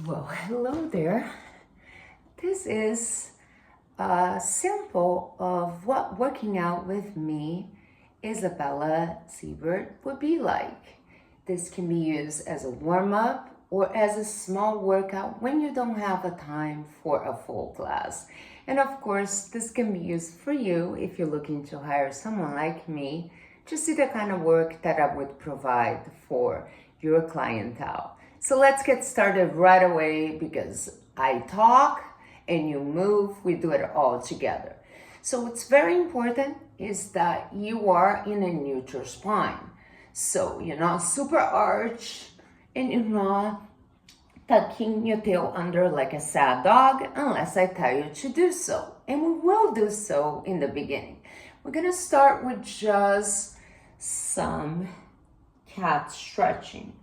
Well, hello there. This is a sample of what working out with me, Isabella Siebert, would be like. This can be used as a warm-up or as a small workout when you don't have a time for a full class. And of course, this can be used for you if you're looking to hire someone like me to see the kind of work that I would provide for your clientele. So let's get started right away because I talk and you move, we do it all together. So what's very important is that you are in a neutral spine. So you're not super arched and you're not tucking your tail under like a sad dog unless I tell you to do so. And we will do so in the beginning. We're gonna start with just some cat stretching,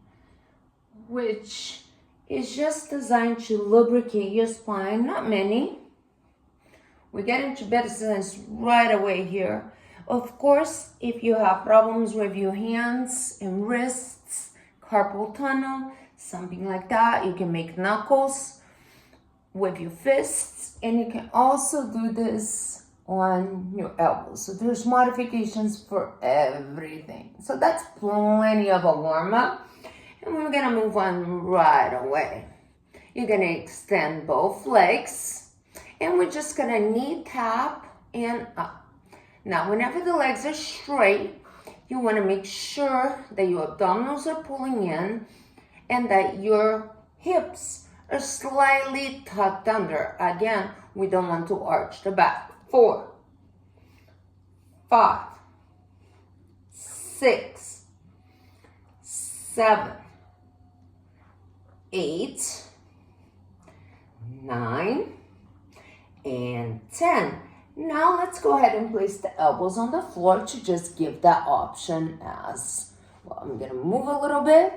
which is just designed to lubricate your spine, not many. We get into better sense right away here. Of course, if you have problems with your hands and wrists, carpal tunnel, something like that, you can make knuckles with your fists, and you can also do this on your elbows. So there's modifications for everything. So that's plenty of a warm-up. And we're gonna move on right away. You're gonna extend both legs and we're just gonna knee tap and up. Now, whenever the legs are straight, you wanna make sure that your abdominals are pulling in and that your hips are slightly tucked under. Again, we don't want to arch the back. 4, 5, 6, 7, 8, 9, and 10. Now let's go ahead and place the elbows on the floor to just give that option as well. I'm gonna move a little bit.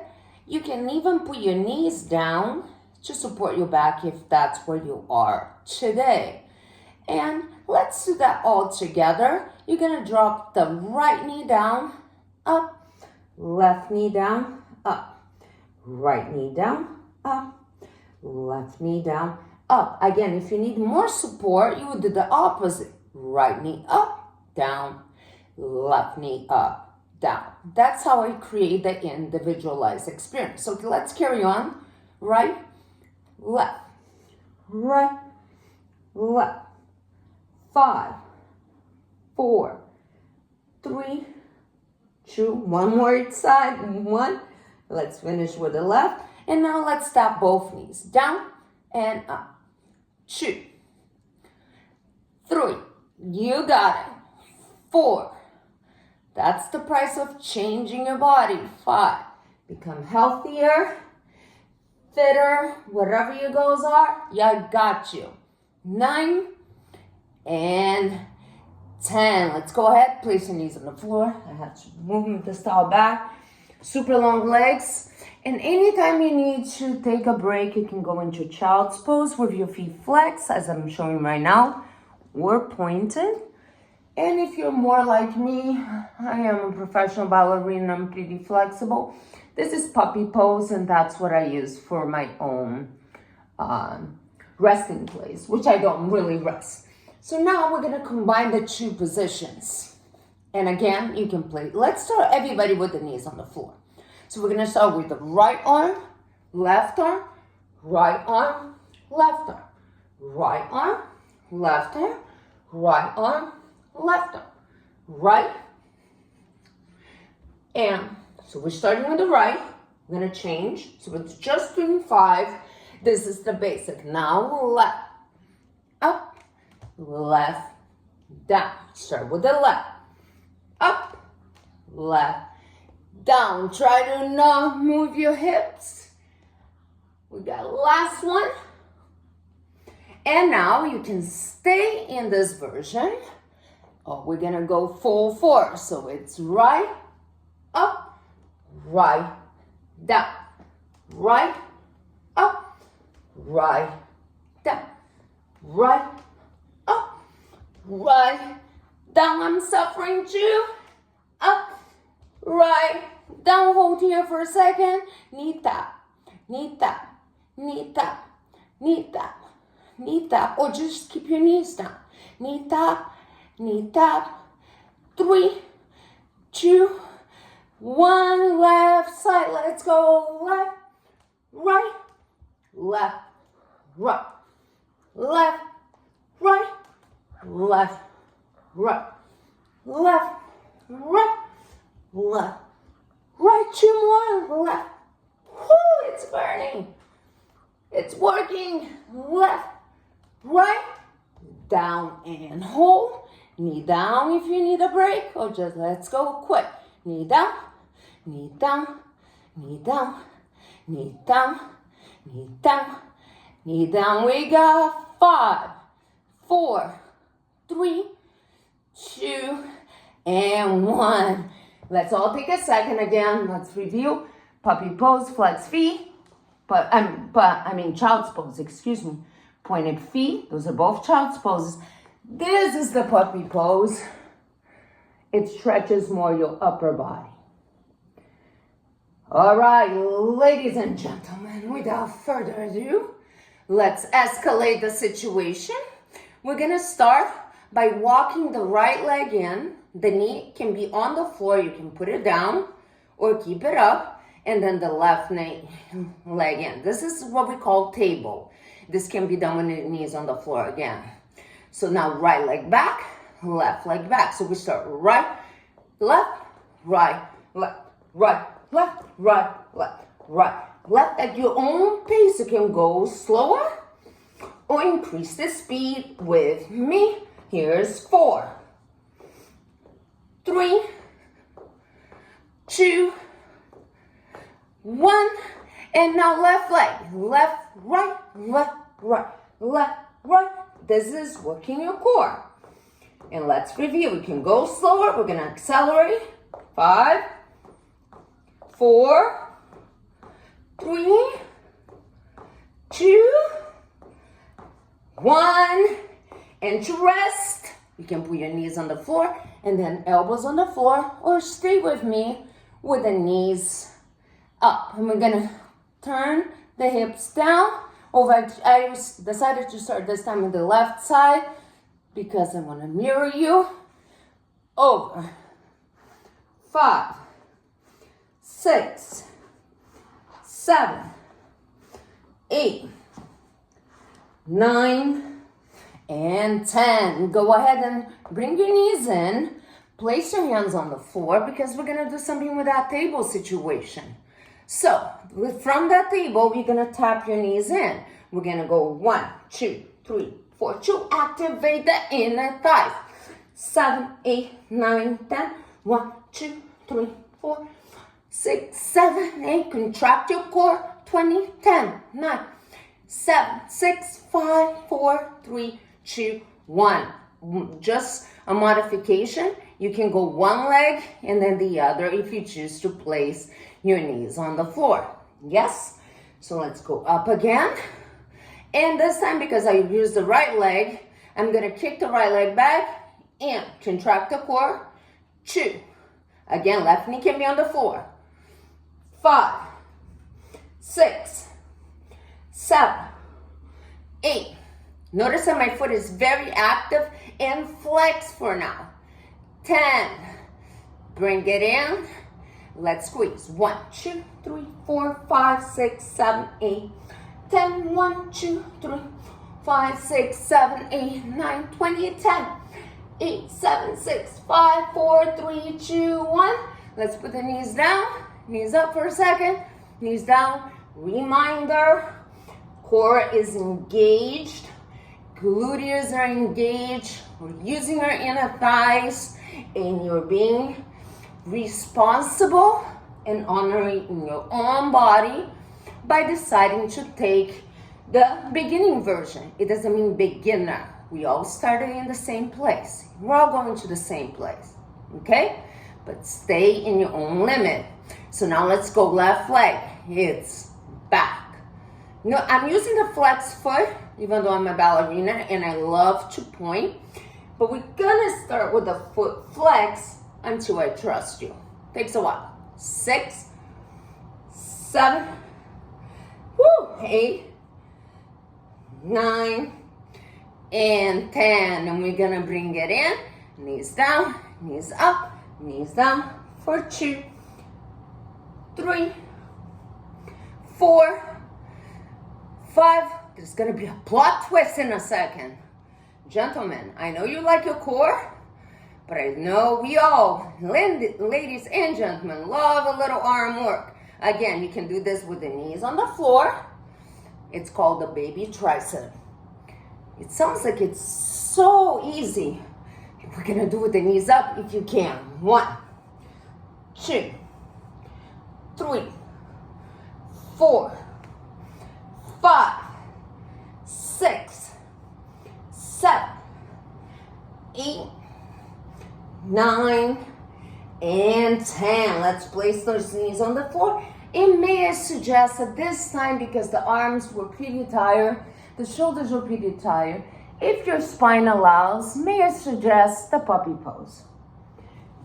You can even put your knees down to support your back if that's where you are today. And let's do that all together. You're gonna drop the right knee down, up, left knee down, up, right knee down, up, left knee down, up. Again, if you need more support, you would do the opposite. Right knee up, down, left knee up, down. That's how I create the individualized experience. So let's carry on. Right, left, right, left. 5, 4, 3, 2, one more each side, 1. Let's finish with the left. And now let's tap both knees down and up. 2, 3, you got it. 4, that's the price of changing your body. 5, become healthier, fitter, whatever your goals are, I got you. 9, and 10. Let's go ahead, place your knees on the floor. I have to move the style back. Super long legs. And anytime you need to take a break, you can go into child's pose with your feet flexed, as I'm showing right now, or pointed. And if you're more like me, I am a professional ballerina, I'm pretty flexible. This is puppy pose, and that's what I use for my own resting place, which I don't really rest. So now we're gonna combine the two positions. And again, you can play. Let's start everybody with the knees on the floor. So we're gonna start with the right arm, left arm, right arm, left arm, right arm, left arm, right arm, left arm, right. And so we're starting with the right. We're gonna change. So it's just doing 5. This is the basic. Now left, up, left, down. Start with the left, up, left, down. Try to not move your hips. We got last one. And now you can stay in this version. Oh, we're gonna go full force. So it's right, up, right, down, right, up, right, down, right, up, right, down. I'm suffering too. Up, right, down. Hold here for a second. Knee tap, knee tap, knee tap, knee tap, knee tap, or just keep your knees down. Knee tap, knee tap. 3, 2, 1, left side. Let's go. Left, right, left, right, left, right, left, right, left, right, left, right. 2 more. Left. Whoo, it's burning. It's working. Left, right, down and hold. Knee down if you need a break, or just let's go quick. Knee down, knee down, knee down, knee down, knee down, knee down. We got 5, 4, 3, 2, and 1. Let's all take a second again. Let's review. Puppy pose, flex feet. Child's pose, excuse me. Pointed feet, those are both child's poses. This is the puppy pose. It stretches more your upper body. All right, ladies and gentlemen, without further ado, let's escalate the situation. We're gonna start by walking the right leg in. The knee can be on the floor. You can put it down or keep it up. And then the left leg in. This is what we call table. This can be done when the knee is on the floor again. So now right leg back, left leg back. So we start right, left, right, left, right, left, right, left, right, left. At your own pace, you can go slower or increase the speed with me. Here's 4, 3, 2, 1. And now left leg, left, right, left, right, left, right. This is working your core. And let's review. We can go slower. We're going to accelerate. 5, 4, 3, 2, 1. And to rest, you can put your knees on the floor and then elbows on the floor, or stay with me with the knees up. And we're going to turn the hips down. I decided to start this time with the left side because I want to mirror you. Over. 5, 6, 7, 8, 9, and 10. Go ahead and bring your knees in. Place your hands on the floor because we're going to do something with that table situation. So, from that table, you're going to tap your knees in. We're going to go 1, 2, 3, 4, 2. Activate the inner thighs. 7, 8, 9, 10. 1, 2, 3, 4, 6, 7, 8. Contract your core. 20, 10, 9, 7, 6, 5, 4, 3, 2, 1. Just a modification. You can go one leg and then the other if you choose to place your knees on the floor. Yes? So let's go up again. And this time, because I used the right leg, I'm going to kick the right leg back and contract the core. 2. Again, left knee can be on the floor. 5, 6, 7, 8. Notice that my foot is very active and flex for now. 10. Bring it in. Let's squeeze. 1, 2, 3, 4, 5, 6, 7, 8, 10. 1, 2, 3, 5, 6, 7, 8, 9, 20, 10. 8, 7, 6, 5, 4, 3, 2, 1. Let's put the knees down. Knees up for a second. Knees down. Reminder. Core is engaged. Gluteus are engaged. We're using our inner thighs. And you're being responsible and honoring your own body by deciding to take the beginning version. It doesn't mean beginner. We all started in the same place. We're all going to the same place, okay? But stay in your own limit. So now let's go left leg. It's back. No, I'm using the flex foot, even though I'm a ballerina and I love to point. But we're gonna start with the foot flex until I trust you. Takes a while. 6, 7, woo, 8, 9, and 10. And we're gonna bring it in, knees down, knees up, knees down for 2, 3, 4, 5. There's gonna be a plot twist in a second. Gentlemen, I know you like your core, but I know we all, ladies and gentlemen, love a little arm work. Again, you can do this with the knees on the floor. It's called the baby tricep. It sounds like it's so easy. We're gonna do with the knees up if you can. 1, 2, 3, 4, 5, 6, 7, 8, 9, and 10. Let's place those knees on the floor. And may I suggest at this time, because the arms were pretty tired, the shoulders were pretty tired, if your spine allows, may I suggest the puppy pose.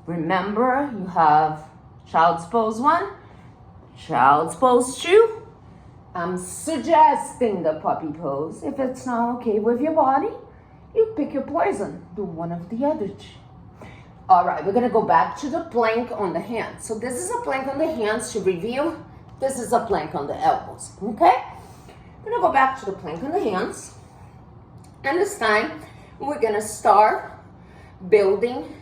Remember, you have child's pose 1, child's pose 2. I'm suggesting the puppy pose. If it's not okay with your body, you pick your poison. Do one of the other 2. All right, we're gonna go back to the plank on the hands. So this is a plank on the hands to review. This is a plank on the elbows, okay? We're gonna go back to the plank on the hands. And this time, we're gonna start building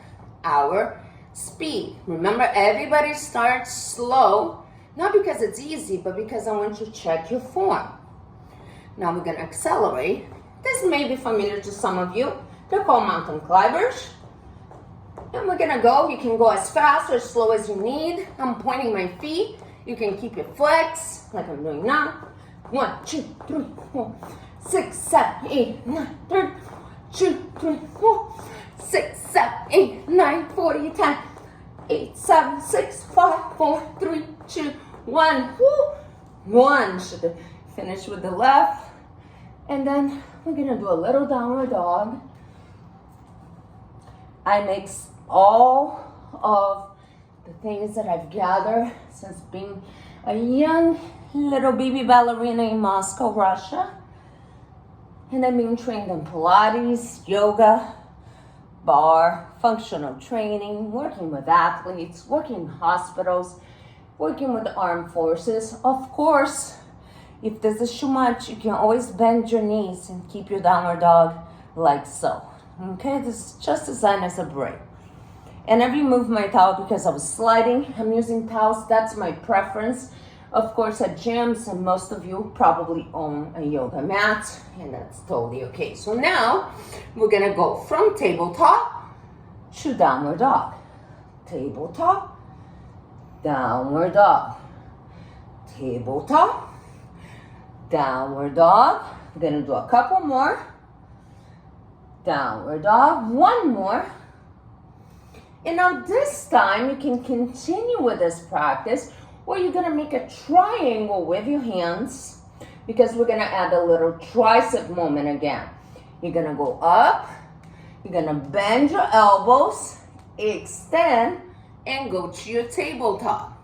our speed. Remember, everybody starts slow, not because it's easy, but because I want you to check your form. Now we're gonna accelerate. This may be familiar to some of you. They're called mountain climbers. And we're gonna go, you can go as fast or as slow as you need. I'm pointing my feet. You can keep it flexed, like I'm doing now. 1, 2, 3, 4, 6, 7, 8, 9, 10. 2, 3, 4, 6, 7, 8, 9, 40, 10. 8, 7, 6, 5, 4, 3, 2, 1. Woo! 1. Should have finished with the left. And then we're gonna do a little downward dog. I mix all of the things that I've gathered since being a young little baby ballerina in Moscow, Russia. And I'm being trained in Pilates, yoga, bar, functional training, working with athletes, working in hospitals, working with the armed forces. Of course, if this is too much, you can always bend your knees and keep your downward dog like so. Okay, this is just designed as a break. And I removed my towel because I was sliding. I'm using towels, that's my preference. Of course, at gyms, and most of you probably own a yoga mat, and that's totally okay. So now, we're gonna go from tabletop to downward dog. Tabletop, downward dog. Tabletop, downward dog. We're gonna do a couple more. Downward dog, 1 more. And now this time you can continue with this practice, or you're gonna make a triangle with your hands, because we're gonna add a little tricep movement again. You're gonna go up, you're gonna bend your elbows, extend, and go to your tabletop.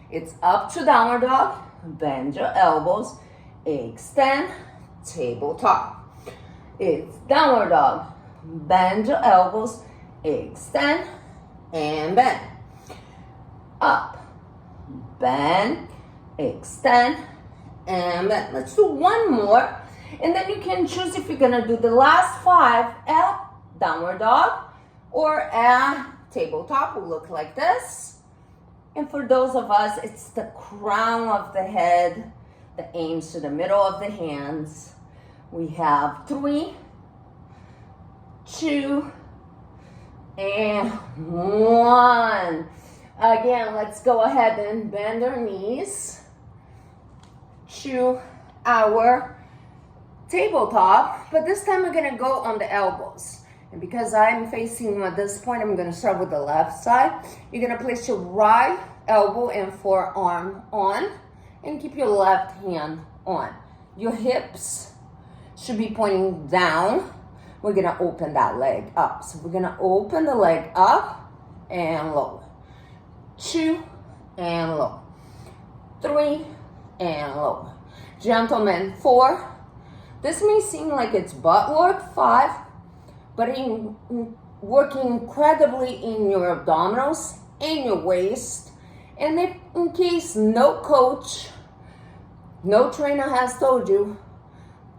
It's up to downward dog, bend your elbows, extend, tabletop. It's downward dog, bend your elbows, extend, and bend. Up, bend, extend, and bend. Let's do 1 more. And then you can choose if you're gonna do the last 5 at downward dog or at tabletop. Will look like this. And for those of us, it's the crown of the head that aims to the middle of the hands. We have 3, 2, and 1. Again, let's go ahead and bend our knees to our tabletop, but this time we're gonna go on the elbows. And because I'm facing you at this point, I'm gonna start with the left side. You're gonna place your right elbow and forearm on, and keep your left hand on. Your hips should be pointing down. We're gonna open that leg up. So we're gonna open the leg up and lower. 2 and lower. 3 and lower. Gentlemen, 4. This may seem like it's butt work, 5, but working incredibly in your abdominals, in your waist, and if in case no coach, no trainer has told you,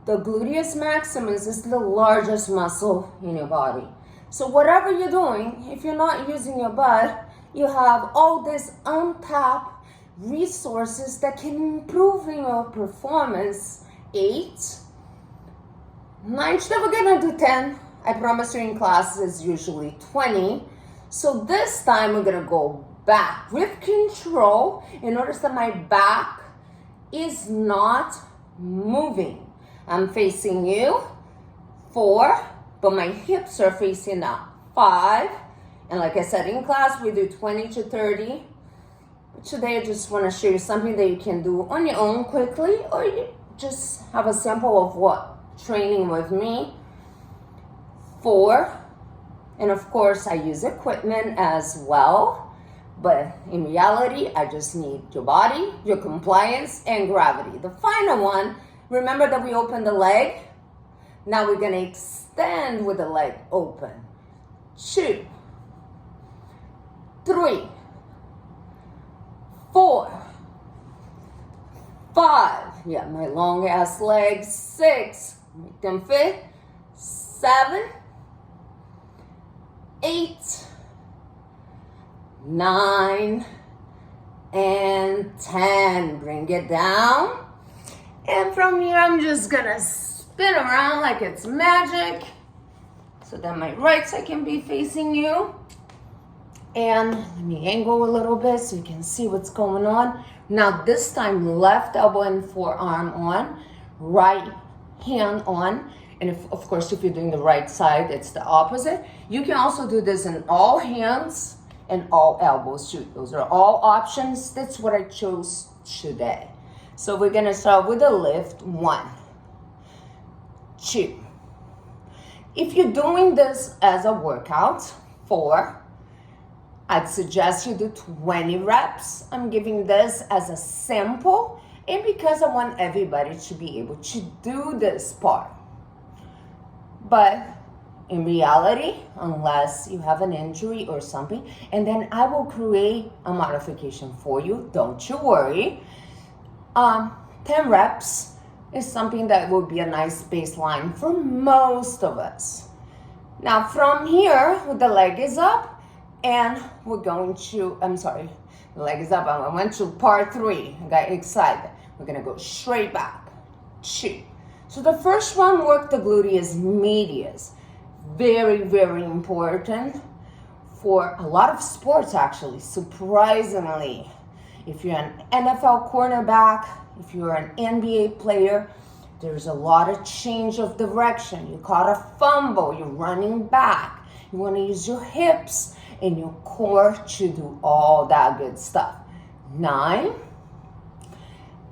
the gluteus maximus is the largest muscle in your body. So whatever you're doing, if you're not using your butt, you have all these untapped resources that can improve your performance. 8, 9, we're gonna do 10. I promise you in class is usually 20. So this time we're gonna go back with control and notice that my back is not moving. I'm facing you. 4, but my hips are facing up. 5, and like I said in class, we do 20 to 30. Today I just want to show you something that you can do on your own quickly, or you just have a sample of what training with me. 4, and of course I use equipment as well, but in reality I just need your body, your compliance, and gravity. The final one, remember that we opened the leg? Now we're gonna extend with the leg open. 2, 3, 4, 5, yeah, my long ass legs. 6, make them fit. 7, 8, 9, and 10. Bring it down. And from here, I'm just gonna spin around like it's magic so that my right side can be facing you. And let me angle a little bit so you can see what's going on. Now this time, left elbow and forearm on, right hand on. And of course, if you're doing the right side, it's the opposite. You can also do this in all hands and all elbows too. Those are all options. That's what I chose today. So we're gonna start with the lift. 1, 2. If you're doing this as a workout, 4, I'd suggest you do 20 reps. I'm giving this as a sample, and because I want everybody to be able to do this part. But in reality, unless you have an injury or something, and then I will create a modification for you, don't you worry. 10 reps is something that will be a nice baseline for most of us. Now from here, the leg is up, and we're going to, the leg is up, I went to part 3, I got excited. We're gonna go straight back. 2. So the first one, work the gluteus medius. Very, very important for a lot of sports actually, surprisingly. If you're an NFL cornerback, if you're an NBA player, there's a lot of change of direction. You caught a fumble, you're running back. You want to use your hips and your core to do all that good stuff. 9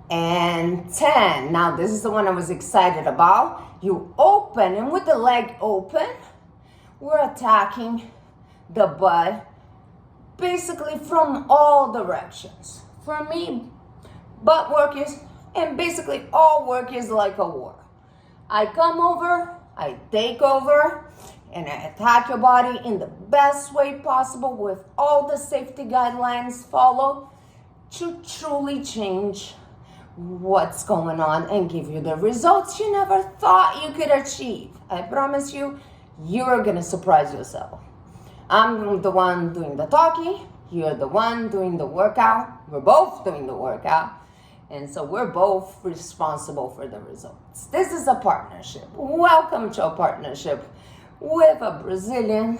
and 10. Now this is the one I was excited about. You open, and with the leg open, we're attacking the butt basically from all directions. For me, butt work is, and basically all work is like a war. I come over, I take over, and I attack your body in the best way possible with all the safety guidelines followed to truly change what's going on and give you the results you never thought you could achieve. I promise you, you're gonna surprise yourself. I'm the one doing the talking, you're the one doing the workout. We're both doing the workout, and so we're both responsible for the results. This is a partnership. Welcome to a partnership with a Brazilian,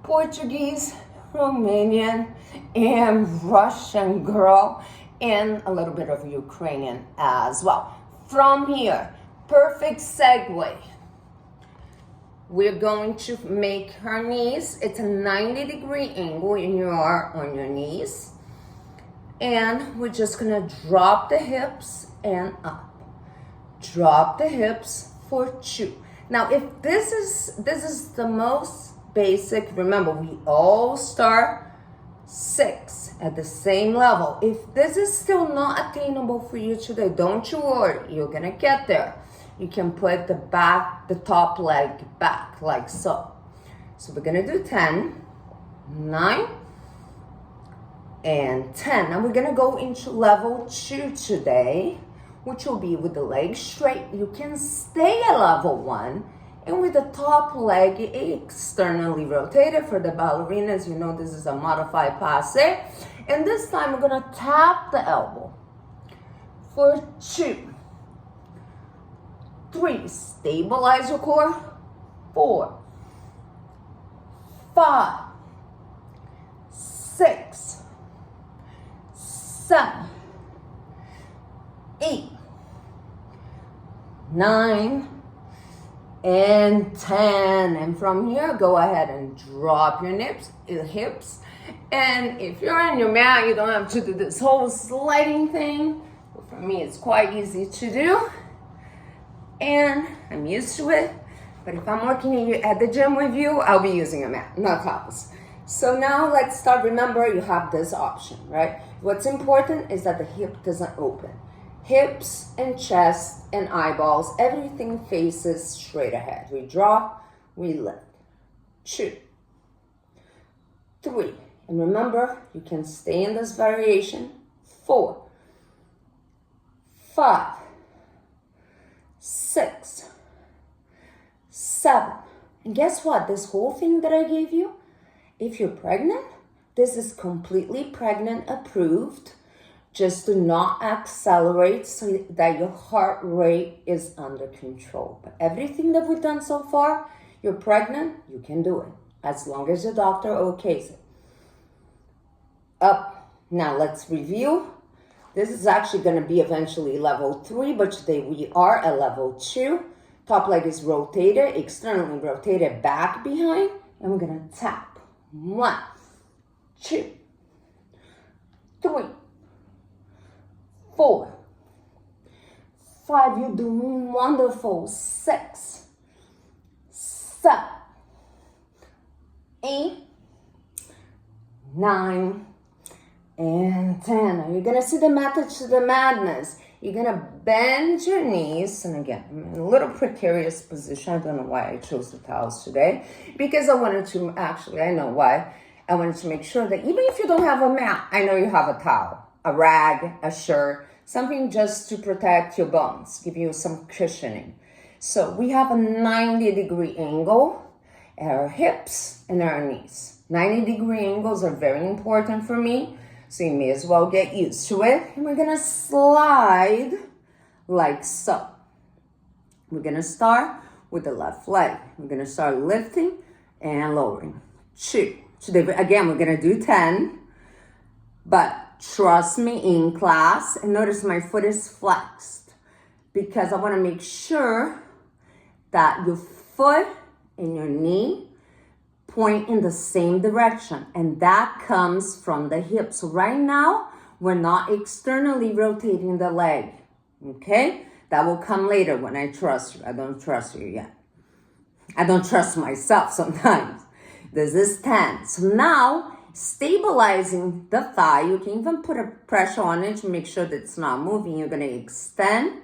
Portuguese, Romanian, and Russian girl, and a little bit of Ukrainian as well. From here, perfect segue. We're going to make her knees, it's a 90-degree angle, and you are on your knees. And we're just gonna drop the hips and up. Drop the hips for 2. Now, if this is the most basic, remember, we all start 6 at the same level. If this is still not attainable for you today, don't you worry, you're gonna get there. You can put the top leg back like so. So we're gonna do 10, 9, and 10. Now we're gonna go into level 2 today, which will be with the legs straight. You can stay at level 1, and with the top leg externally rotated. For the ballerinas, you know this is a modified passe. And this time we're gonna tap the elbow. For 2, 3, stabilize your core. 4, 5, 6, 7, 8, 9, and 10. And from here, go ahead and drop your hips. And if you're on your mat, you don't have to do this whole sliding thing. But for me, it's quite easy to do. And I'm used to it. But if I'm working at the gym with you, I'll be using a mat, not towels. So now let's start. Remember, you have this option, right? What's important is that the hip doesn't open. Hips and chest and eyeballs, everything faces straight ahead. We drop, we lift. 2, 3. And remember, you can stay in this variation. 4, 5, 6, 7. And guess what? This whole thing that I gave you, if you're pregnant, this is completely pregnant approved. Just do not accelerate so that your heart rate is under control. But everything that we've done so far, you're pregnant, you can do it. As long as your doctor okays it. Up. Now let's review. This is actually going to be eventually level 3, but today we are at level 2. Top leg is rotated, externally rotated back behind. And we're going to tap. 1, 2, 3, 4, 5, you're doing wonderful. 6, 7, 8, 9, and 10. Now you're gonna see the method to the madness. You're gonna bend your knees, and again, I'm in a little precarious position. I don't know why I chose the towels today, because I wanted to, actually, I know why. I wanted to make sure that even if you don't have a mat, I know you have a towel, a rag, a shirt, something just to protect your bones, give you some cushioning. So we have a 90-degree angle at our hips and our knees. 90-degree angles are very important for me, so you may as well get used to it. And we're gonna slide like so. We're gonna start with the left leg. We're gonna start lifting and lowering. 2. Today, again, we're gonna do 10, but trust me, in class, and notice my foot is flexed because I want to make sure that your foot and your knee point in the same direction, and that comes from the hip. So right now, we're not externally rotating the leg, okay? That will come later when I trust you. I don't trust you yet. I don't trust myself sometimes. This is 10. So now, stabilizing the thigh, you can even put a pressure on it to make sure that it's not moving. You're gonna extend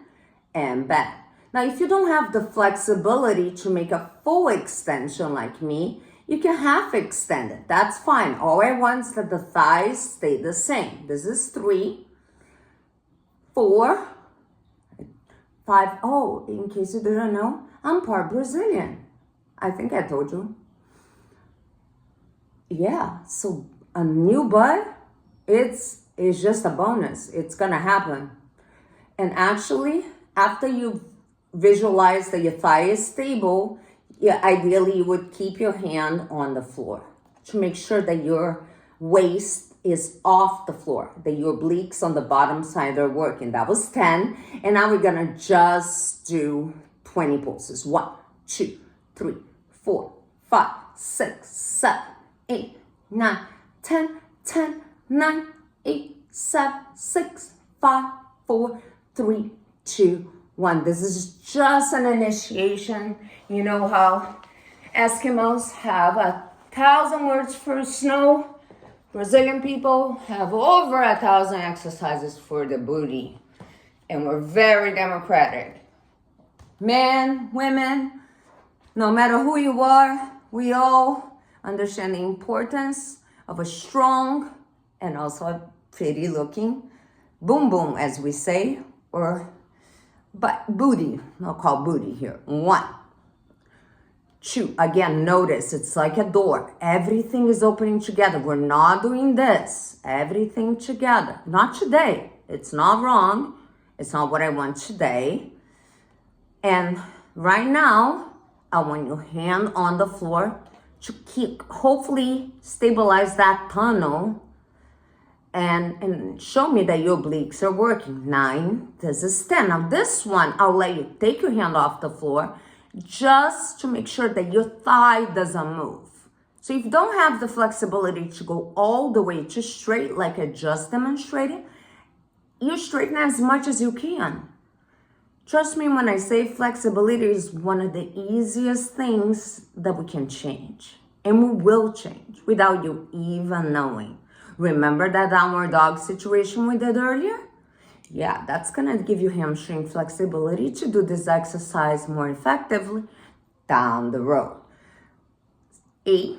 and bend. Now, if you don't have the flexibility to make a full extension like me, you can half extend it. That's fine. All I want is that the thighs stay the same. This is 3, 4, 5. Oh, in case you didn't know, I'm part Brazilian. I think I told you. Yeah, so a new butt, it's just a bonus. It's gonna happen. And actually, after you visualize that your thigh is stable, ideally you would keep your hand on the floor to make sure that your waist is off the floor, that your obliques on the bottom side are working. That was 10. And now we're gonna just do 20 pulses. 1, 2, 3, 4, 5, 6, 7, 8, 9, 10, 10, 9, 8, 7, 6, 5, 4, 3, 2, 1. This is just an initiation. You know how Eskimos have 1,000 words for snow? Brazilian people have over 1,000 exercises for the booty, and we're very democratic. Men, women, no matter who you are, we all understand the importance of a strong and also a pretty looking boom boom, as we say, or but booty. I'll call booty here. 1, 2. Again, notice it's like a door. Everything is opening together. We're not doing this. Everything together. Not today. It's not wrong. It's not what I want today. And right now, I want your hand on the floor to keep, hopefully stabilize that tunnel and show me that your obliques are working. 9, this is 10. Now this one, I'll let you take your hand off the floor just to make sure that your thigh doesn't move. So if you don't have the flexibility to go all the way to straight like I just demonstrated, you straighten as much as you can. Trust me when I say flexibility is one of the easiest things that we can change. And we will change without you even knowing. Remember that downward dog situation we did earlier? Yeah, that's gonna give you hamstring flexibility to do this exercise more effectively down the road. 8.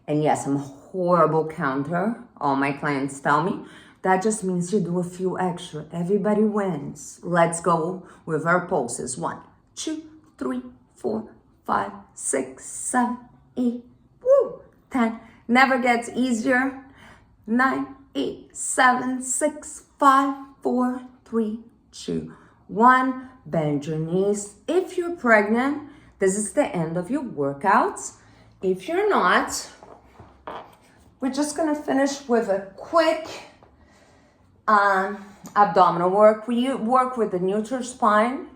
And yes, I'm a horrible counter. All my clients tell me. That just means you do a few extra. Everybody wins. Let's go with our pulses. 1, 2, 3, 4, 5, 6, 7, 8, 10. Never gets easier. 9, 8, 7, 6, 5, 4, 3, 2, 1. Bend your knees. If you're pregnant, this is the end of your workouts. If you're not, we're just gonna finish with a quick abdominal work. We work with the neutral spine.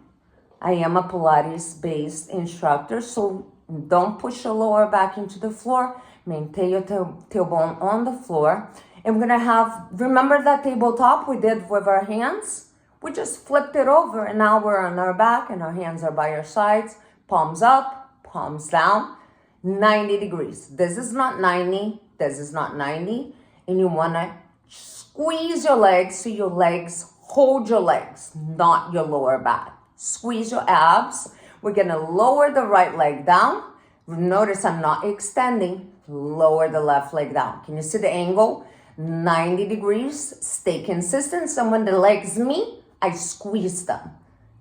I am a Pilates-based instructor, so don't push your lower back into the floor. Maintain your tailbone on the floor. And we're gonna remember that tabletop we did with our hands? We just flipped it over and now we're on our back and our hands are by our sides. Palms up, palms down, 90 degrees. This is not 90, this is not 90. And you wanna squeeze your legs so your legs hold your legs, not your lower back. Squeeze your abs. We're gonna lower the right leg down. Notice I'm not extending. Lower the left leg down. Can you see the angle? 90 degrees. Stay consistent. So when the legs meet, I squeeze them.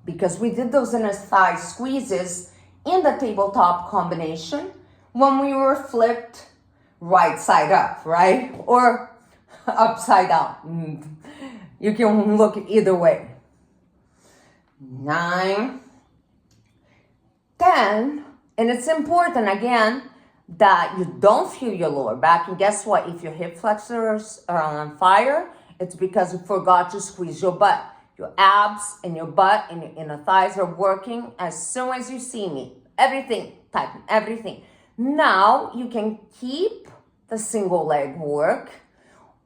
Because we did those inner thigh squeezes in the tabletop combination when we were flipped right side up, right? Or upside down. You can look either way. 9, 10, and it's important again that you don't feel your lower back. And guess what? If your hip flexors are on fire, it's because you forgot to squeeze your butt. Your abs and your butt and your inner thighs are working as soon as you see me. Everything, tighten, everything. Now you can keep the single leg work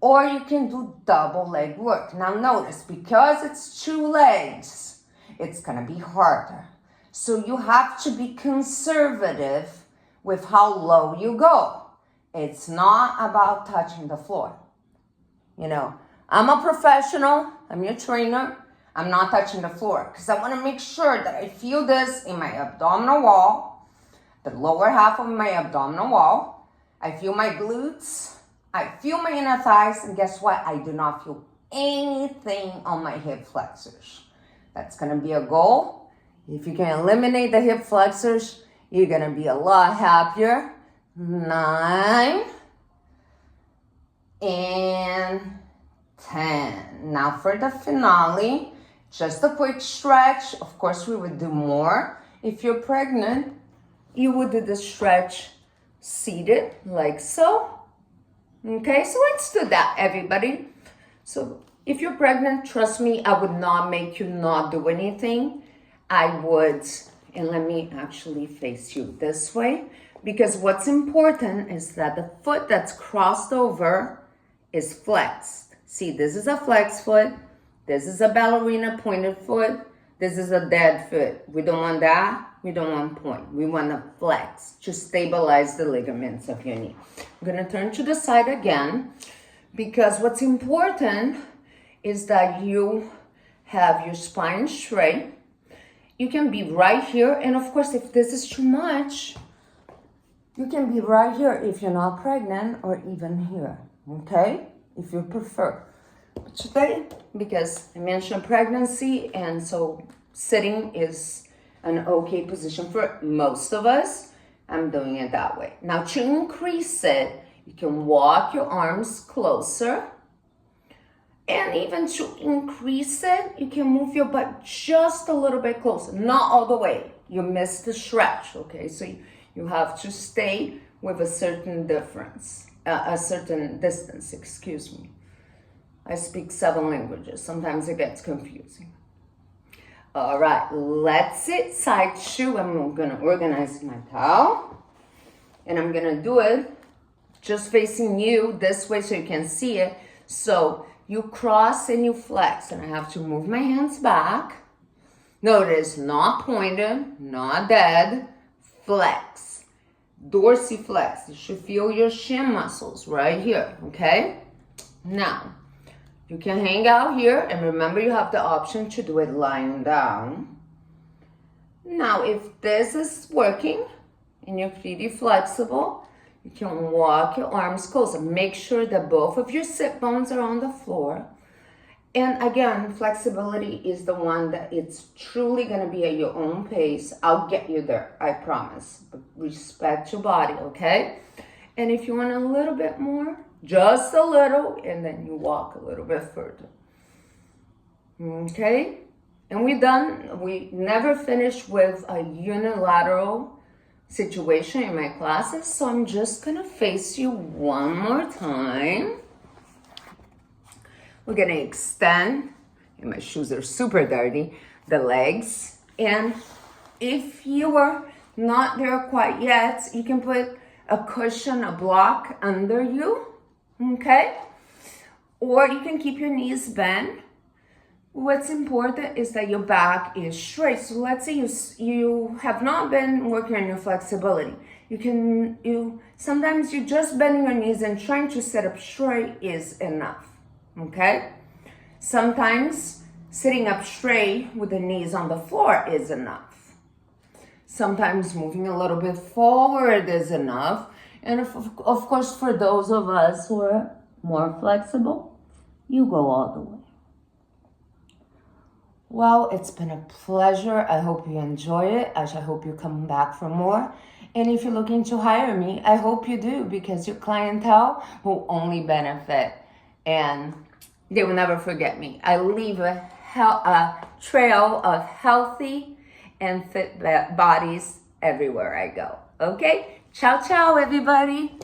or you can do double leg work. Now notice, because it's 2 legs, it's gonna be harder. So you have to be conservative with how low you go. It's not about touching the floor. You know, I'm a professional, I'm your trainer, I'm not touching the floor because I wanna make sure that I feel this in my abdominal wall, the lower half of my abdominal wall. I feel my glutes, I feel my inner thighs, and guess what? I do not feel anything on my hip flexors. That's gonna be a goal. If you can eliminate the hip flexors, you're gonna be a lot happier. 9 and 10. Now for the finale, just a quick stretch. Of course, we would do more. If you're pregnant, you would do the stretch seated like so. Okay, so let's do that, everybody. So if you're pregnant, trust me, I would not make you not do anything. I would, and let me actually face you this way, because what's important is that the foot that's crossed over is flexed. See, this is a flex foot. This is a ballerina pointed foot. This is a dead foot. We don't want that. We don't want point. We want to flex to stabilize the ligaments of your knee. I'm going to turn to the side again, because what's important is that you have your spine straight. You can be right here. And of course, if this is too much, you can be right here if you're not pregnant, or even here, okay? If you prefer. But today, because I mentioned pregnancy, and so sitting is an okay position for most of us, I'm doing it that way. Now to increase it, you can walk your arms closer. And even to increase it, you can move your butt just a little bit closer, not all the way. You miss the stretch, okay? So you have to stay with a certain difference, a certain distance, excuse me. I speak 7 languages. Sometimes it gets confusing. All right, let's sit side two. I'm gonna organize my towel. And I'm gonna do it just facing you this way so you can see it. So you cross and you flex, and I have to move my hands back. Notice, not pointed, not dead, flex. Dorsiflex. You should feel your shin muscles right here, okay? Now, you can hang out here, and remember you have the option to do it lying down. Now, if this is working and you're pretty flexible, you can walk your arms closer. Make sure that both of your sit bones are on the floor. And again, flexibility is the one that it's truly going to be at your own pace. I'll get you there, I promise. But respect your body, okay? And if you want a little bit more, just a little, and then you walk a little bit further. Okay? And we're done. We never finish with a unilateral situation in my classes, so I'm just gonna face you one more time. We're gonna extend, and my shoes are super dirty, the legs. And if you are not there quite yet, you can put a cushion, a block under you, okay? Or you can keep your knees bent. What's important is that your back is straight. So let's say you have not been working on your flexibility. Sometimes you just bending your knees and trying to sit up straight is enough, okay? Sometimes sitting up straight with the knees on the floor is enough. Sometimes moving a little bit forward is enough. And of course, for those of us who are more flexible, you go all the way. Well, it's been a pleasure. I hope you enjoy it. I hope you come back for more. And if you're looking to hire me, I hope you do, because your clientele will only benefit and they will never forget me. I leave a trail of healthy and fit bodies everywhere I go. Okay? Ciao, ciao, everybody.